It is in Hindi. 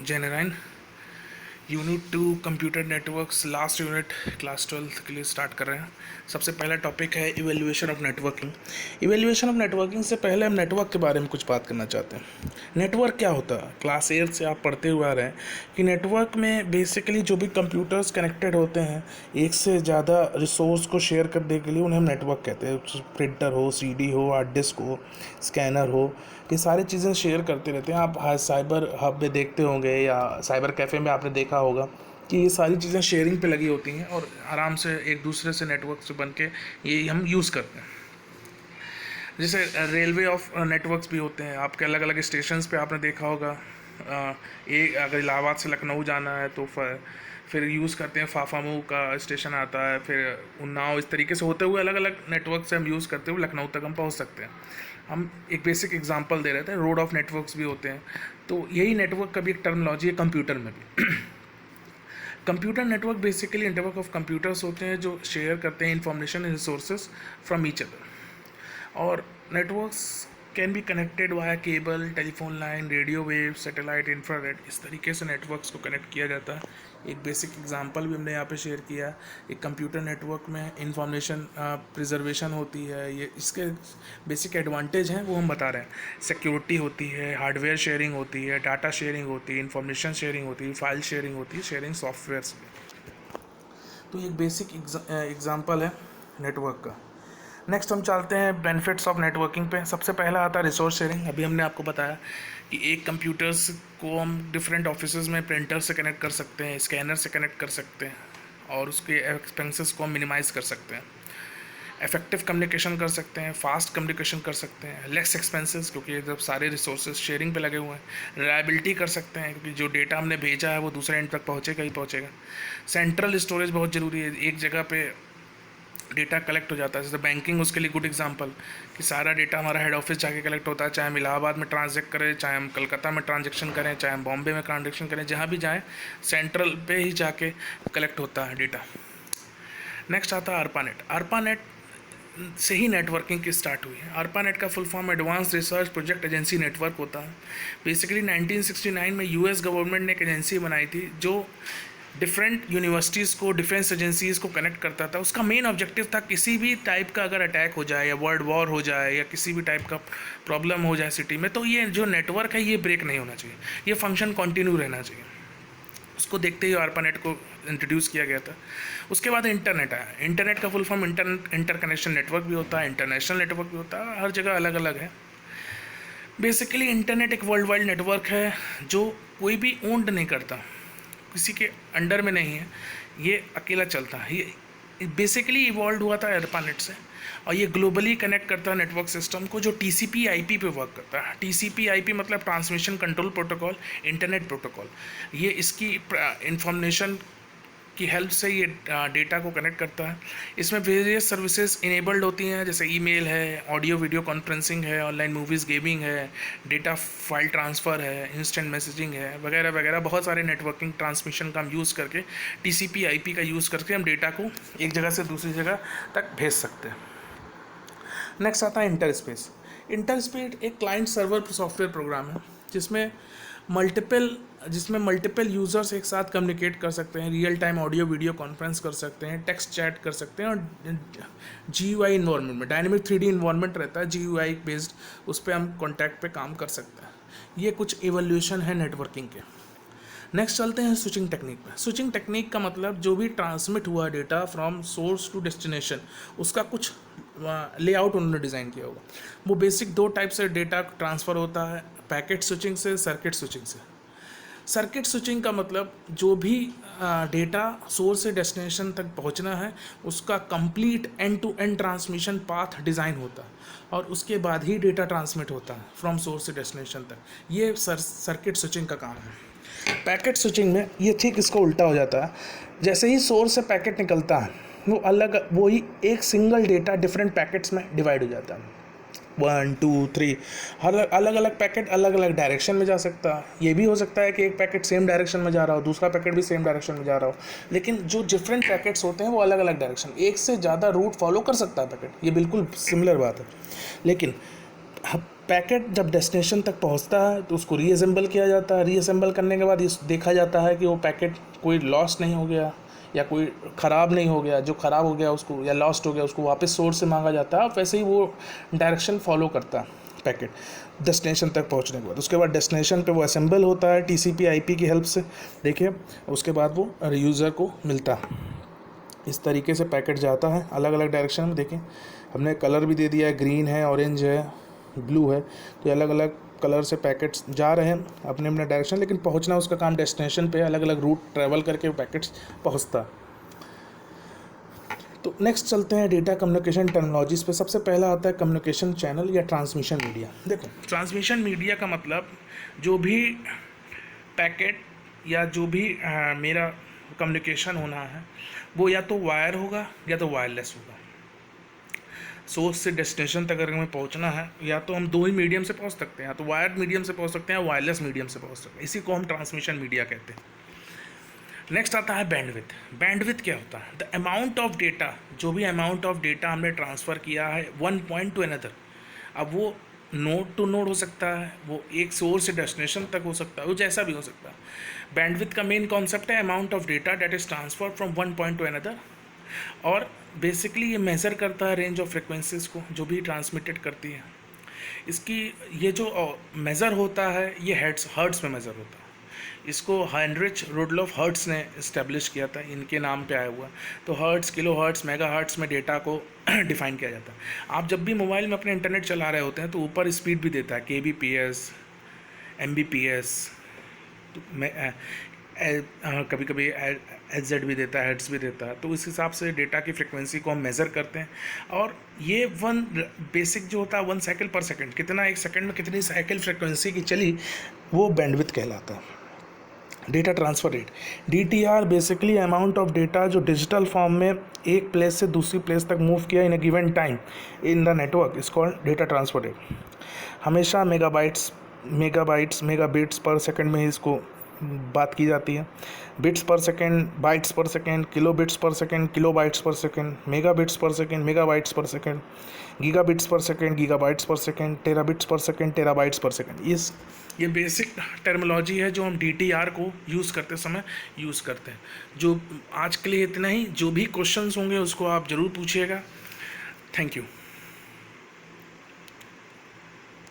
जय Narayan. Unit 2 computer networks last unit class 12 के लिए स्टार्ट कर रहे हैं। सबसे पहला टॉपिक है evaluation of networking. Evaluation of networking से पहले हम नेटवर्क के बारे में कुछ बात करना चाहते हैं। नेटवर्क क्या होता है? क्लास 8 से आप पढ़ते हुए आ रहे हैं कि नेटवर्क में बेसिकली जो भी कंप्यूटर्स कनेक्टेड होते हैं एक से ज़्यादा रिसोर्स को शेयर करने के लिए उन्हें हम नेटवर्क कहते हैं। प्रिंटर हो, सीडी हो, हार्ड डिस्क हो, स्कैनर हो, ये सारी चीज़ें शेयर करते रहते हैं। आप साइबर हब में देखते होंगे या साइबर कैफ़े में आपने देखा होगा कि ये सारी चीज़ें शेयरिंग पे लगी होती हैं और आराम से एक दूसरे से नेटवर्क से बन के ये हम यूज़ करते हैं। जैसे रेलवे ऑफ नेटवर्क्स भी होते हैं। आपके अलग अलग स्टेशंस पे आपने देखा होगा। एक अगर इलाहाबाद से लखनऊ जाना है तो फिर यूज़ करते हैं, फाफामऊ का स्टेशन आता है, फिर उन्नाव, इस तरीके से होते हुए अलग अलग नेटवर्क से हम यूज़ करते हुए लखनऊ तक हम पहुंच सकते हैं। हम एक बेसिक एग्जांपल दे रहे थे, रोड ऑफ नेटवर्क्स भी होते हैं। तो यही नेटवर्क का भी एक टर्मिनोलॉजी है कंप्यूटर में भी। Computer network basically network of computers होते हैं जो शेयर करते हैं information and resources from each other. और networks can be connected via cable, telephone line, radio wave, satellite, infrared, इस तरीके से नेटवर्क्स को कनेक्ट किया जाता है। एक बेसिक एग्जांपल भी हमने यहाँ पे शेयर किया है। एक कंप्यूटर नेटवर्क में इंफॉर्मेशन प्रिजर्वेशन होती है। ये इसके बेसिक एडवांटेज हैं वो हम बता रहे हैं। सिक्योरिटी होती है, हार्डवेयर शेयरिंग होती है, डाटा शेयरिंग होती है, इंफॉर्मेशन शेयरिंग होती है, फाइल शेयरिंग होती है, शेयरिंग सॉफ्टवेयर। तो एक बेसिक एग्जांपल है नेटवर्क का। नेक्स्ट हम चलते हैं बेनिफिट्स ऑफ नेटवर्किंग पे। सबसे पहला आता है रिसोर्स शेयरिंग। अभी हमने आपको बताया कि एक कंप्यूटर्स को हम डिफरेंट ऑफिसेज में प्रिंटर से कनेक्ट कर सकते हैं, स्कैनर से कनेक्ट कर सकते हैं और उसके एक्सपेंसेस को हम मिनिमाइज़ कर सकते हैं। इफेक्टिव कम्युनिकेशन कर सकते हैं, फास्ट कम्युनिकेशन कर सकते हैं, लेस एक्सपेंसेस क्योंकि जब सारे रिसोर्सेज शेयरिंग पे लगे हुए हैं। रिलायबिलिटी कर सकते हैं क्योंकि जो डेटा हमने भेजा है वो दूसरे एंड तक पहुँचेगा ही पहुँचेगा। सेंट्रल स्टोरेज बहुत ज़रूरी है। एक जगह पे डेटा कलेक्ट हो जाता है, जैसे बैंकिंग उसके लिए गुड एग्जांपल कि सारा डेटा हमारा हेड ऑफिस जाके कलेक्ट होता है। चाहे हम इलाहाबाद में ट्रांजेक्ट करें, चाहे हम कलकत्ता में ट्रांजेक्शन करें, चाहे हम बॉम्बे में ट्रांजेक्शन करें, जहाँ भी जाएँ सेंट्रल पे ही जाके कलेक्ट होता है डेटा। नेक्स्ट आता है ARPANET। ARPANEट से ही नेटवर्किंग की स्टार्ट हुई है। ARPANET का full form advance research project agency network होता है। बेसिकली 1969 में यूएस गवर्नमेंट ने एक एजेंसी बनाई थी जो डिफरेंट यूनिवर्सिटीज़ को, डिफेंस एजेंसीज़ को कनेक्ट करता था। उसका मेन ऑब्जेक्टिव था किसी भी टाइप का अगर अटैक हो जाए या वर्ल्ड वॉर हो जाए या किसी भी टाइप का प्रॉब्लम हो जाए सिटी में, तो ये जो नेटवर्क है ये ब्रेक नहीं होना चाहिए, ये फंक्शन कंटिन्यू रहना चाहिए। उसको देखते ही ARPANET को इंट्रोड्यूस किया गया था। उसके बाद इंटरनेट आया। इंटरनेट का full form inter connection network भी होता है, इंटरनेशनल नेटवर्क भी होता है, हर जगह अलग अलग है। बेसिकली इंटरनेट एक वर्ल्ड वाइड नेटवर्क है जो कोई भी ओन्ड नहीं करता, किसी के अंडर में नहीं है, ये अकेला चलता है। ये बेसिकली इवॉल्व हुआ था ARPANET से और ये ग्लोबली कनेक्ट करता है नेटवर्क सिस्टम को जो TCP/IP पे वर्क करता है। TCP/IP मतलब transmission control protocol, internet protocol. ये इसकी इंफॉर्मेशन की हेल्प से ये डेटा को कनेक्ट करता है। इसमें वेरियस सर्विसेज इनेबल्ड होती हैं, जैसे ईमेल है, ऑडियो वीडियो कॉन्फ्रेंसिंग है, ऑनलाइन मूवीज़, गेमिंग है, डेटा फाइल ट्रांसफ़र है, इंस्टेंट मैसेजिंग है, वगैरह वगैरह। बहुत सारे नेटवर्किंग ट्रांसमिशन का हम यूज़ करके TCP/IP का यूज़ करके हम डेटा को एक जगह से दूसरी जगह तक भेज सकते हैं। नेक्स्ट आता है इंटरस्पेस। इंटरस्पेस एक क्लाइंट सर्वर सॉफ्टवेयर प्रोग्राम है जिसमें मल्टीपल यूज़र्स एक साथ कम्युनिकेट कर सकते हैं, real time audio video conference कर सकते हैं, टेक्स्ट चैट कर सकते हैं और GUI इन्वायरमेंट में, डायनेमिक 3D इन्वायरमेंट रहता है GUI बेस्ड, उस पर हम कॉन्टैक्ट पे काम कर सकते हैं। ये कुछ एवोल्यूशन है नेटवर्किंग के। नेक्स्ट चलते हैं स्विचिंग टेक्निक पे। स्विचिंग टेक्निक का मतलब जो भी ट्रांसमिट हुआ data from source to destination, उसका कुछ लेआउट उन्होंने डिज़ाइन किया होगा। वो बेसिक दो टाइप से डेटा ट्रांसफ़र होता है, पैकेट स्विचिंग से, सर्किट स्विचिंग से। सर्किट स्विचिंग का मतलब जो भी डेटा सोर्स से डेस्टिनेशन तक पहुंचना है उसका complete end to end transmission path design होता है और उसके बाद ही डेटा ट्रांसमिट होता है फ्रॉम सोर्स से डेस्टिनेशन तक। ये सर्किट स्विचिंग का काम है। पैकेट स्विचिंग में ये ठीक इसको उल्टा हो जाता है। जैसे ही सोर्स से पैकेट निकलता है वही एक सिंगल डेटा डिफरेंट पैकेट्स में डिवाइड हो जाता है। 1 2 3 हर अलग अलग पैकेट अलग अलग डायरेक्शन में जा सकता है। ये भी हो सकता है कि एक पैकेट सेम डायरेक्शन में जा रहा हो, दूसरा पैकेट भी सेम डायरेक्शन में जा रहा हो, लेकिन जो डिफरेंट पैकेट्स होते हैं वो अलग अलग डायरेक्शन, एक से ज़्यादा रूट फॉलो कर सकता है पैकेट, ये बिल्कुल सिमिलर बात है। लेकिन पैकेट जब डेस्टिनेशन तक पहुंचता है तो उसको रीअसेंबल किया जाता है। रीअसेंबल करने के बाद ये देखा जाता है कि वो पैकेट कोई लॉस्ट नहीं हो गया या कोई ख़राब नहीं हो गया। जो ख़राब हो गया उसको या लॉस्ट हो गया उसको वापस सोर्स से मांगा जाता है, और वैसे ही वो डायरेक्शन फॉलो करता है पैकेट डेस्टिनेशन तक पहुंचने के बाद। उसके बाद डेस्टिनेशन पे वो असेंबल होता है टीसीपी आईपी की हेल्प से, देखिए। उसके बाद वो यूज़र को मिलता है। इस तरीके से पैकेट जाता है अलग अलग डायरेक्शन में। देखिए हमने कलर भी दे दिया है, ग्रीन है, ऑरेंज है, ब्लू है, तो अलग अलग कलर से पैकेट्स जा रहे हैं अपने अपने डायरेक्शन, लेकिन पहुंचना उसका काम डेस्टिनेशन पे अलग अलग रूट ट्रैवल करके वो पैकेट्स पहुंचता है। तो नेक्स्ट चलते हैं डेटा कम्युनिकेशन टेक्नोलॉजीज़ पे। सबसे पहला आता है कम्युनिकेशन चैनल या ट्रांसमिशन मीडिया। देखो ट्रांसमिशन मीडिया का मतलब जो भी पैकेट या जो भी मेरा कम्युनिकेशन होना है वो या तो वायर होगा या तो वायरलेस होगा। सोर्स से डेस्टिनेशन तक अगर हमें पहुंचना है या तो हम दो ही मीडियम से पहुंच सकते हैं, या तो वायर्ड मीडियम से पहुंच सकते हैं या वायरलेस मीडियम से पहुंच सकते हैं। इसी को हम ट्रांसमिशन मीडिया कहते हैं। नेक्स्ट आता है बैंडविथ। बैंडविथ क्या होता है? द अमाउंट ऑफ डेटा, जो भी अमाउंट ऑफ डेटा हमने ट्रांसफ़र किया है वन पॉइंट टू अनदर, अब वो नोड टू नोड हो सकता है, वो एक सोर्स से डेस्टिनेशन तक हो सकता है, वो जैसा भी हो सकता है। बैंडविथ का मेन कॉन्सेप्ट है amount of data that is transfer from one point two another, और बेसिकली ये मेज़र करता है रेंज ऑफ फ्रिक्वेंसीज को जो भी ट्रांसमिटेड करती है। इसकी ये जो मेज़र होता है ये हर्ट्स में मेज़र होता है। इसको हाइनरिच रुडलॉफ हर्ट्स ने इस्टेब्लिश किया था, इनके नाम पे आया हुआ। तो hertz, kilo hertz, mega hertz में डेटा को डिफाइन किया जाता है। आप जब भी मोबाइल में अपने इंटरनेट चला रहे होते हैं तो ऊपर स्पीड भी देता है, kbps, mbps, तो मैं कभी कभी HZ भी देता है, हेड्स भी देता है। तो इस हिसाब से डेटा की फ्रिक्वेंसी को हम मेज़र करते हैं, और ये वन बेसिक जो होता है 1 साइकिल पर सेकंड, कितना एक सेकंड में कितनी साइकिल फ्रिक्वेंसी की चली, वो बैंडविथ कहलाता है। Data transfer rate, DTR basically amount of data जो डिजिटल फॉर्म में एक प्लेस से दूसरी प्लेस तक मूव किया in a given time in the network is called data transfer rate. हमेशा मेगाबिट्स पर सेकंड में ही इसको बात की जाती है। Bits per second, bytes per second, kilo bits per second, kilo bytes per second, megabits per second, megabytes per second, gigabits per second, gigabytes पर सेकंड, टेराबिट्स पर सेकंड, टेराबाइट्स पर सेकंड। ये बेसिक टर्मिनोलॉजी है जो हम DTR को यूज़ करते समय यूज़ करते हैं। जो आज के लिए इतना ही। जो भी क्वेश्चंस होंगे उसको आप ज़रूर पूछिएगा। Thank you.